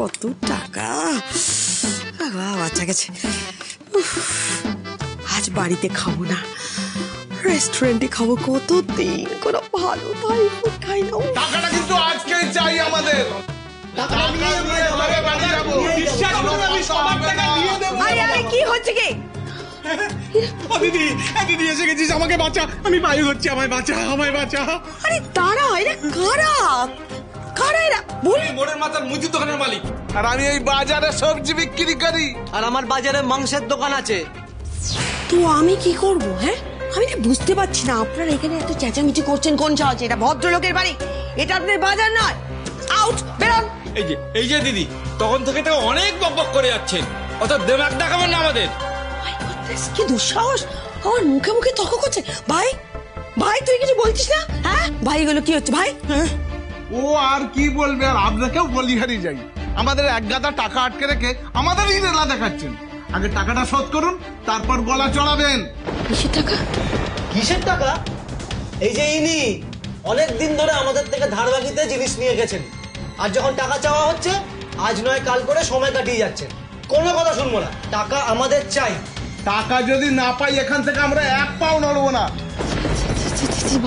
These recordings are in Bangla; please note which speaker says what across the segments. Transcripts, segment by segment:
Speaker 1: কত টাকা! বাচ্চা গেছে। আজ বাড়িতে খাবো না, রেস্টুরেন্টে খাবো। কতদিন কোনো ভালো ভাই ফুড খাই না।
Speaker 2: টাকাটা কিন্তু আজকেই চাই আমাদের।
Speaker 1: কি হচ্ছে কি?
Speaker 3: দিদি দিদি এসে গেছিস, আমাকে বাঁচা, আমি বায়ু হচ্ছি, আমায় বাঁচা, আমায় বাঁচা।
Speaker 1: আরে দাঁড়া, এরা কারা? কারা এরা? বলি
Speaker 3: মোড়ের মাথার মুদির দোকানের মালিক।
Speaker 2: আর আমি এই বাজারে সবজি বিক্রি করি।
Speaker 4: আর আমার বাজারে মাংসের দোকান আছে।
Speaker 1: তো আমি কি করব? হ্যাঁ, আমি না বুঝতে পারছি না আপনারা এখানে এত চেঁচামেচি করছেন কোন সাহসে? এটা ভদ্রলোকের বাড়ি, এটা আপনার বাজার নয়। আউট, বেরোন।
Speaker 3: এই যে দিদি, তখন থেকে তো অনেক বকবক করে যাচ্ছেন, অত দেমাগ দেখাবেন না আমাদের।
Speaker 1: কি দুঃসাহস, আমার মুখে মুখে তর্ক করছে। ভাই ভাই, তুই কিছু বলছিস না? হ্যাঁ ভাই, এগুলো কি হচ্ছে ভাই?
Speaker 2: ও আর কি বলবে, আর আপনাকেও বলি হারিয়ে যাই। আমাদের এক গাদা টাকা আটকে রেখে আমাদেরই রেলা দেখাচ্ছেন। আগে টাকাটা শোধ করুন, তারপর গলা চড়াবেন।
Speaker 1: কিসের টাকা?
Speaker 4: কিসের টাকা? এই যে ইনি অনেক দিন ধরে আমাদের থেকে ধার বাকিতে জিনিস নিয়ে গেছেন, আর যখন টাকা চাওয়া হচ্ছে আজ নয় কাল করে সময় কাটিয়ে যাচ্ছেন। কোনো কথা শুনবো না, টাকা আমাদের চাই।
Speaker 2: টাকা যদি না পাই এখান থেকে আমরা এক পাও নড়বো না।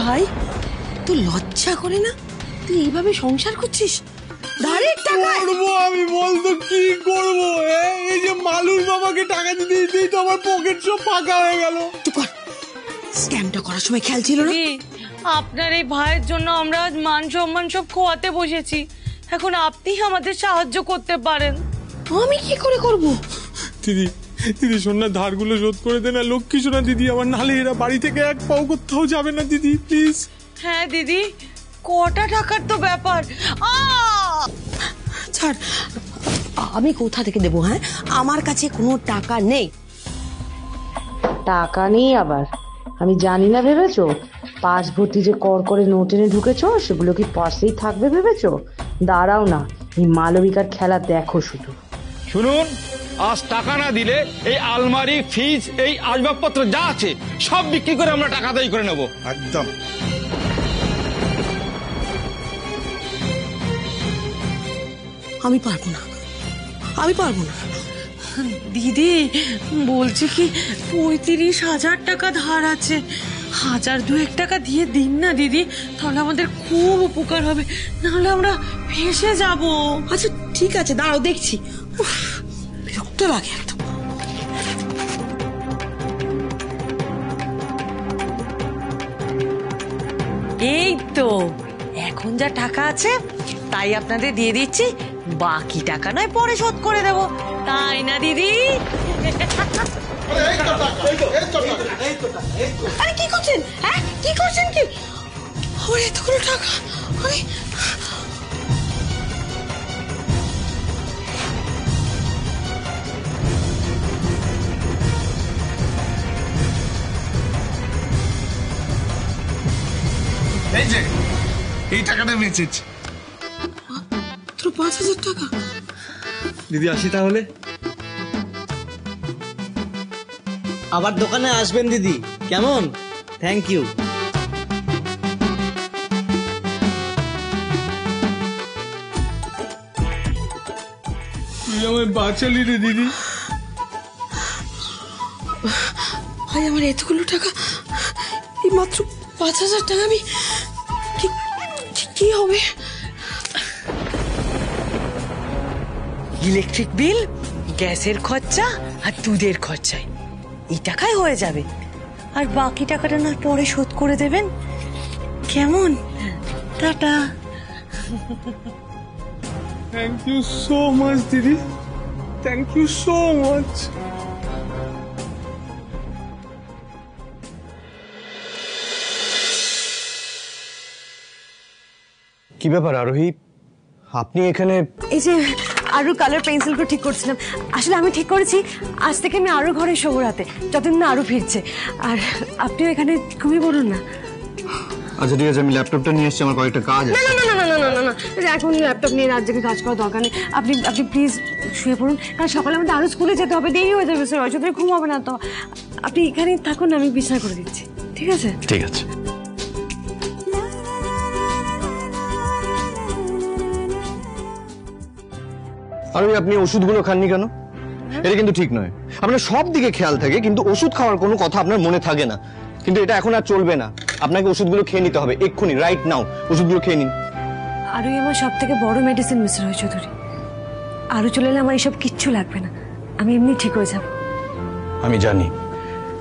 Speaker 1: ভাই, তুই লজ্জা করে না? তুই এইভাবে সংসার করছিস ধারের টাকা?
Speaker 3: করবো আমি, বলতো কি করবো? এই যে মালুর বাবাকে টাকা দিতে দিতেই তো আমার পকেট সব ফাঁকা হয়ে গেল।
Speaker 1: তুই কর, স্ক্যামটা করার সময় খেয়াল ছিল না?
Speaker 5: আপনার এই ভাইয়ের জন্য আমরা আজ মান সম্মান সব খোয়াতে বসেছি। এখন আপনি আমাদের সাহায্য করতে পারেন।
Speaker 1: আমি কি করে করব?
Speaker 3: দিদি দিদি, শোন না, ধারগুলো শোধ করে দে না, লক্ষ্মী শোনা দিদি আমার, নাহলে এরা বাড়ি থেকে এক পাও কোথাও যাবে না দিদি, প্লিজ।
Speaker 5: হ্যাঁ দিদি, কটা টাকার তো ব্যাপার।
Speaker 1: ছাড়, আমি কোথা থেকে দেবো? হ্যাঁ, আমার কাছে কোনো টাকা নেই।
Speaker 6: টাকা নেই আবার? আমি জানি না ভেবেছো? পাঁচ ভর্তি যে কর করে নোট এনে ঢুকেছো, সেগুলো কি পার্সেই থাকবে ভেবেছো? দাঁড়াও না, এই মালবিকার খেলা দেখো শুধু।
Speaker 7: শুনুন, আজ টাকা না দিলে এই আলমারি, ফ্রিজ, এই আসবাবপত্র যা আছে সব বিক্রি করে আমরা টাকা আদায় করে নেব।
Speaker 2: একদম।
Speaker 1: আমি পারবো না, আমি পারবো না।
Speaker 5: দিদি বলছি কি, 35,000 টাকা ধার আছে। 1,000-2,000 টাকা দিয়ে দিন না দিদি, তাহলে আমাদের খুব উপকার হবে, নাহলে আমরা ফেঁসে যাব।
Speaker 1: আচ্ছা ঠিক আছে, দাঁড়াও দেখছি। বিরক্ত লাগে একদম।
Speaker 5: এই তো এখন যা টাকা আছে তাই আপনাদের দিয়ে দিচ্ছি, বাকি টাকা নয় পরে শোধ করে দেব, তাই না দিদি?
Speaker 1: আরে কি করছেন? হ্যাঁ কি করছেন কি? আমার এতগুলো টাকা, আমি
Speaker 2: এই যে এই টাকাটা বেঁচেছি।
Speaker 1: তোর 5,000 টাকা?
Speaker 3: দিদি আসি তাহলে।
Speaker 4: আবার দোকানে আসবেন দিদি, কেমন? Thank you.
Speaker 3: তুই আমায় বাঁচালি রে দিদি।
Speaker 1: ভাই, আমার এতগুলো টাকা, এই মাত্র 5,000 টাকা, আমি কি হবে?
Speaker 5: ইলেকট্রিক বিল, গ্যাসের খরচা আর দুধের খরচায় এই টাকায় হয়ে যাবে, আর বাকি টাকাটা না পরে শোধ করে দেবেন, কেমন? Tata.
Speaker 3: Thank you so much দিদি, থ্যাংক ইউ সো মাচ।
Speaker 8: কি ব্যাপার আরোহী, আপনি এখানে?
Speaker 9: এই যে আরু কালার পেন্সিলগুলো ঠিক করছিলাম। আসলে আমি ঠিক করেছি আজ থেকে আমি আরু ঘরে শোবো রাতে, যতদিন না আরু ফিরছে। আর আপনিও এখানে ঘুমিয়ে পড়ুন না।
Speaker 8: আচ্ছা ঠিক আছে, আমি ল্যাপটপটা নিয়ে এসেছি, আমার কয়েকটা কাজ আছে।
Speaker 9: না না না না না না না, এখন ল্যাপটপ নিয়ে রাত জেগে কাজ করার দরকার নেই। আপনি প্লিজ শুয়ে পড়ুন, কারণ সকালে আমাদের আরো স্কুলে যেতে হবে, দেরি হয়ে যাবে স্যার, অযথাই ঘুম হবে না তো। আপনি এখানেই থাকুন, আমি বিছানা করে দিচ্ছি, ঠিক আছে?
Speaker 8: ঠিক আছে। আর ওই আপনি ওষুধগুলো খাননি কেন? এটা কিন্তু ঠিক নয়। আপনার সব দিকে খেয়াল থাকে কিন্তু ওষুধ খাওয়ার কোনো কথা আপনার মনে থাকে না। কিন্তু এটা এখন আর চলবে না, আপনাকে ওষুধগুলো খেয়ে নিতে হবে এক্ষুনি, রাইট নাও। ওষুধগুলো খেয়ে নিন।
Speaker 9: আরুই আমার সব থেকে বড় মেডিসিন মিস্টার রায়চৌধুরী। আরু চলে এলে আমার এসব কিচ্ছু লাগবে না, আমি এমনি ঠিক হয়ে যাব।
Speaker 8: আমি জানি,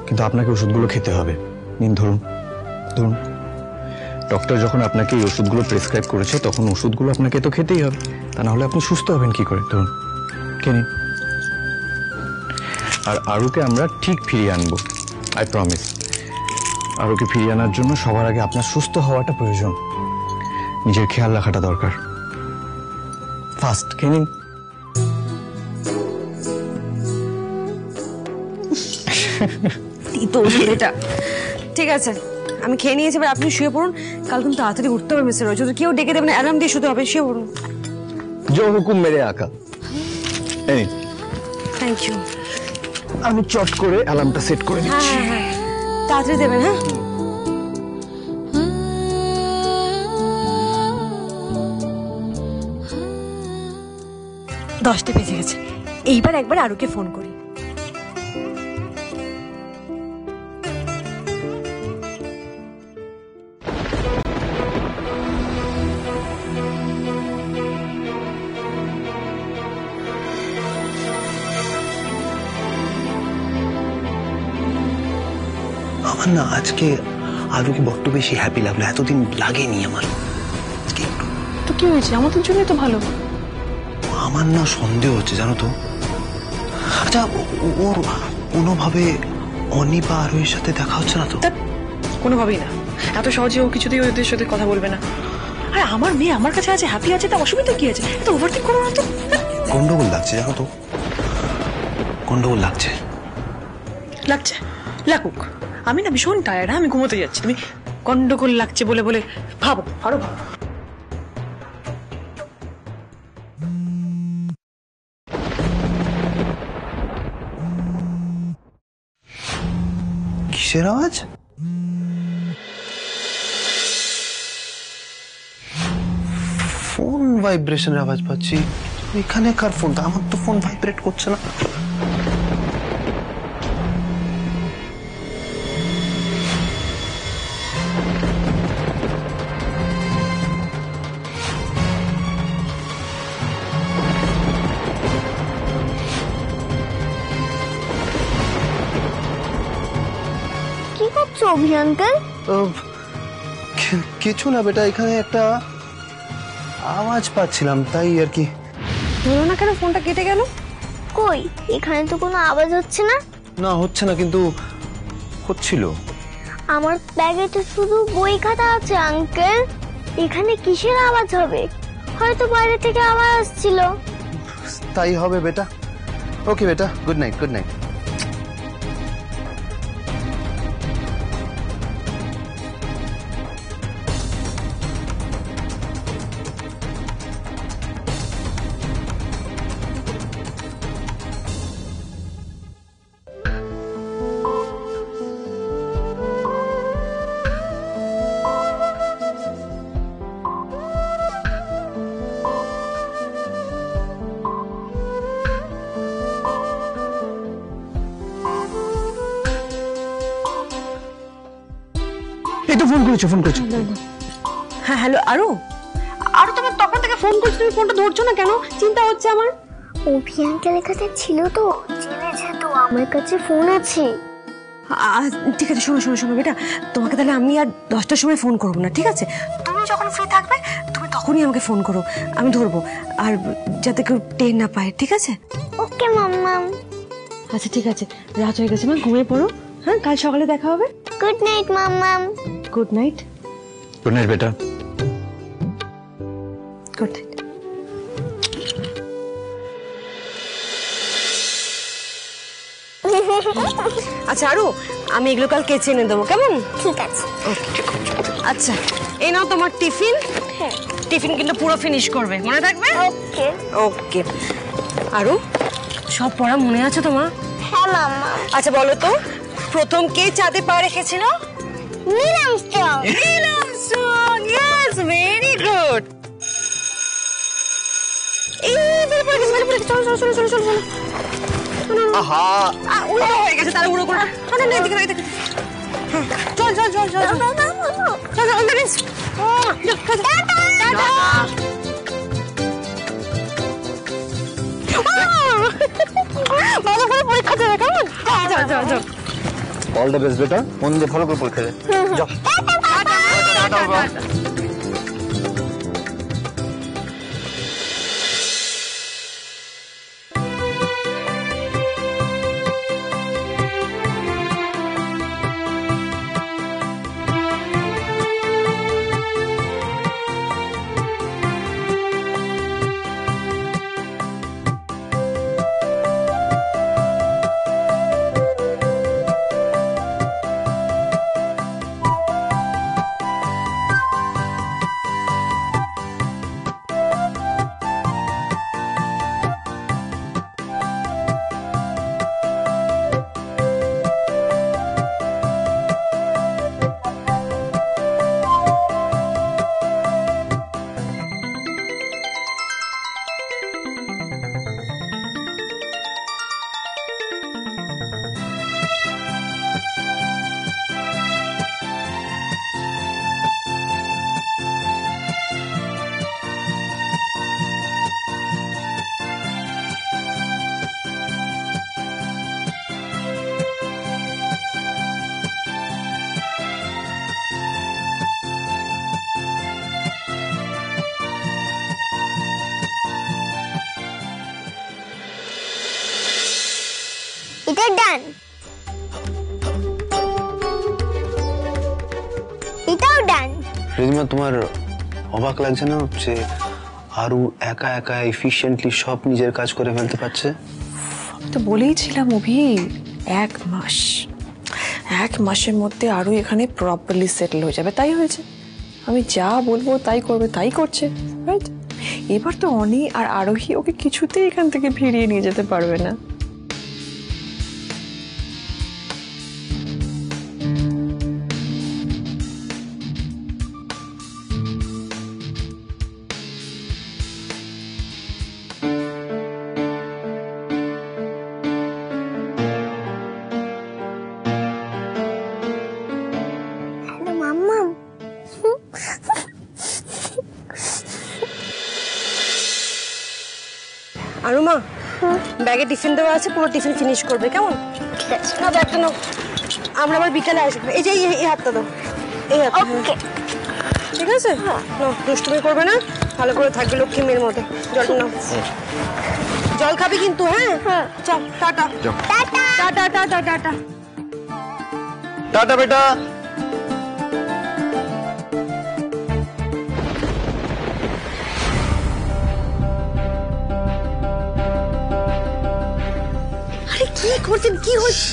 Speaker 8: কিন্তু আপনাকে ওষুধগুলো খেতে হবে। নিন, ধরুন ধরুন। ডক্টর যখন আপনাকে এই ওষুধগুলো প্রেসক্রাইব করেছে তখন ওষুধগুলো আপনাকে তো খেতেই হবে, তা না হলে আপনি সুস্থ হবেন কি করে? ধরুন, খেয়ে নিন। আর আরুকে আমরা ঠিক ফিরিয়ে আনবো, আই প্রমিস। আরুকে ফিরিয়ে আনার জন্য সবার আগে আপনার সুস্থ হওয়াটা প্রয়োজন, নিজের খেয়াল রাখাটা দরকার। ফাস্ট খেয়ে নিন।
Speaker 9: তো এটা ঠিক আছে, আমি খেয়ে নিয়েছি, এবার আপনি শুয়ে পড়ুন। কাল কিন্তু তাড়াতাড়ি উঠতে হবে মিস্টার রায়চৌধুরী, কেউ ডেকে দেবেন, অ্যালার্ম দিয়ে শুতে হবে। শুয়ে পড়ুন।
Speaker 8: জো হুকুম মেরে আকা। এই নিন।
Speaker 9: Thank you.
Speaker 8: আমি চট করে অ্যালার্মটা সেট করে
Speaker 9: হ্যাঁ
Speaker 8: দিচ্ছি।
Speaker 9: হ্যাঁ হ্যাঁ, তাড়াতাড়ি দেবেন। হ্যাঁ, 10টা বেজে গেছে। এইবার একবার আরুকে ফোন করি।
Speaker 10: আমার না আজকে আরুকে বড্ড বেশি হ্যাপি লাগলো, এতদিন লাগেনি আমার।
Speaker 9: তো কি হয়েছে? আমাদের জন্য তো ভালো।
Speaker 10: আমার না সন্দেহ হচ্ছে জানো তো। আচ্ছা, ওর কোনোভাবে অনি বা আরুর সাথে দেখা হচ্ছে না তো?
Speaker 11: কোনোভাবেই না, এত সহজে ও কিছুতেই ওদের সাথে কথা বলবে না। আরে আমার মেয়ে আমার কাছে আছে, হ্যাপি আছে, তা অসুবিধা কি আছে? এত ওভারথিং করো না তো।
Speaker 10: গন্ডগোল লাগছে জানো তো, গন্ডগোল লাগছে।
Speaker 11: লাগছে লাগুক, আমি না ভীষণ টায়ার্ড, আমি ঘুমোতে যাচ্ছি। তুমি গন্ডগোল লাগছে বলে বলে ভাবো, আরো ভাবো।
Speaker 10: কিসের আওয়াজ? ফোন ভাইব্রেশনের আওয়াজ পাচ্ছি। এখানে কার ফোনটা? আমার তো ফোন ভাইব্রেট করছে না।
Speaker 12: কি করছো অভি আঙ্কেল?
Speaker 10: কিছু না বেটা, এখানে একটা আওয়াজ পাচ্ছিলাম তাই আর কি।
Speaker 9: ধরো না কেন, ফোনটা কেটে গেল।
Speaker 12: কই, এখানে তো কোনো আওয়াজ হচ্ছে না।
Speaker 10: না হচ্ছে না, কিন্তু হচ্ছিল।
Speaker 12: আমার ব্যাগে তো শুধু বই খাতা আছে আঙ্কেল, এখানে কিসের আওয়াজ হবে? হয়তো বাইরে থেকে আওয়াজ আসছিল।
Speaker 10: তাই হবে বেটা। ওকে বেটা, গুড নাইট। Good night.
Speaker 8: এই তো ফোন করেছো।
Speaker 9: হ্যাঁ হ্যালো আরু। আরু, তোমার তখন থেকে ফোন করছি, তুমি ফোনটা ধরছো না কেন? চিন্তা হচ্ছে আমার।
Speaker 12: অভি আঙ্কেলের কাছে ছিল তো, জেনেছে তো আমার কাছে ফোন আছে।
Speaker 9: ঠিক আছে, শোনো শোনো শোনো বেটা, তোমাকে তাহলে আমি আর 10টার সময় ফোন করবো না, ঠিক আছে? তুমি যখন ফ্রি থাকবে তুমি তখনই আমাকে ফোন করো, আমি ধরবো। আর যাতে কেউ টের না পায়, ঠিক আছে?
Speaker 12: ওকে মাম্মাম।
Speaker 9: আচ্ছা ঠিক আছে, রাত হয়ে গেছে, মা ঘুমিয়ে পড়ো। হ্যাঁ, কাল সকালে দেখা হবে।
Speaker 12: গুড নাইট মাম্মাম।
Speaker 9: Good night.
Speaker 8: গুড নাইট বেটা।
Speaker 9: Good night. আচ্ছা আরু, আমি এগুলো কাল কেচে এনে দেবো, কেমন?
Speaker 12: ঠিক আছে।
Speaker 9: আচ্ছা, এই নাও তোমার টিফিন। টিফিন কিন্তু পুরো ফিনিশ করবে, মনে থাকবে?
Speaker 12: ওকে
Speaker 9: ওকে। আরু, সব পড়া মনে আছে তোমার?
Speaker 12: হ্যাঁ মাম্মা।
Speaker 9: আচ্ছা বলো তো, প্রথম কে চাঁদে পা রেখেছিল?
Speaker 12: Neil Armstrong.
Speaker 9: Neil Armstrong, yes, very good. এই বের পড়ে গেছে, চলো চলো চলো চলো।
Speaker 10: আহা
Speaker 9: উল্টো হয়ে গেছে তাহলে উড়ো করে। না না এদিকে এদিকে। চল চল চল চল চল চল অন্ধকারে। টাটা। ভালো করে পরীক্ষা দেবে কেমন? চল চল চল।
Speaker 10: অল দ্য বেস্ট বেটা, মন দিয়ে ভালো করে পরীক্ষা দে। যাও। টাটা বাবা।
Speaker 12: এটা ডান, এটাও ডান।
Speaker 10: রিদিমা, তোমার অবাক লাগছে না যে আরু একা একা এফিশিয়েন্টলি সব নিজের কাজ করে ফেলতে পারছে?
Speaker 11: তো বলেইছিলাম অভি, 1 মাস, 1 মাসের মধ্যে আরো এখানে প্রপারলি সেটেল হয়ে যাবে। তাই হয়েছে, আমি যা বলবো তাই করবে, তাই করছে, রাইট? এবার তো অনি আর আরোহী ওকে কিছুতেই এখান থেকে ফিরিয়ে নিয়ে যেতে পারবে না।
Speaker 9: আরু মা, ব্যাগে টিফিন দেওয়া আছে, পুরো টিফিন ফিনিশ করবে কেমন? না ব্যাগটা নাও, আমরা আবার বিকালে আসবো। এই যে এই হাতটা দাও, এই হাত। ঠিক আছে, দুষ্টুমি করবে না, ভালো করে থাকবে লক্ষ্মী মেয়ের মতো। জলটা নাও, জল খাবি কিন্তু। হ্যাঁ চল, tata tata tata tata
Speaker 10: tata বেটা।
Speaker 9: আরে কি করছেন, কি হচ্ছে?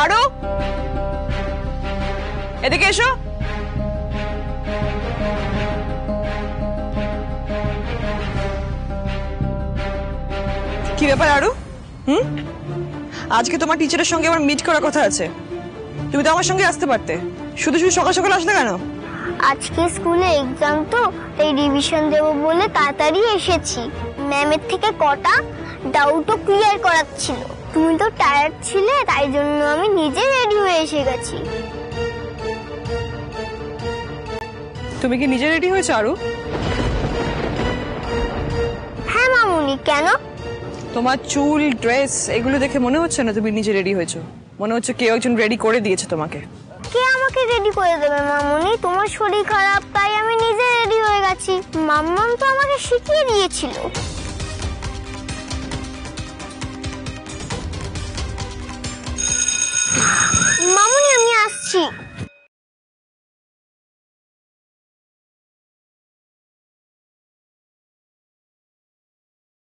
Speaker 11: আরো এদিকে এসো। কি ব্যাপার আরু? আজকে তোমার টিচারের সঙ্গে আমার মিট করার কথা আছে, তুমি তো আমার সঙ্গে আসতে পারতে, শুধু শুধু সকাল সকাল আসলে কেন?
Speaker 12: আজকে স্কুলে এক্সাম তো, তাই রিভিশন দেব বলে তাড়াতাড়ি এসেছি। ম্যামের থেকে কটা ডাউটও ক্লিয়ার করাচ্ছিল। তুমি তো টায়ার্ড ছিলে, তাই জন্য আমি নিজে রেডি হয়ে এসে গেছি।
Speaker 11: তুমি কি নিজে রেডি হয়েছো আরু?
Speaker 12: হ্যাঁ মামুনি, কেন?
Speaker 11: তোমার চুল, ড্রেস এগুলো দেখে মনে হচ্ছে না তুমি নিজে রেডি হয়েছো, মনে হচ্ছে কেউ একজন রেডি করে দিয়েছে তোমাকে।
Speaker 12: কে আমাকে রেডি করে দেবে মামুনি? তোমার শরীর খারাপ, তাই আমি নিজে রেডি হয়ে গেছি। মাম্মাম তো আমাকে শিখিয়ে দিয়েছিল। মামুনি আমি আসছি।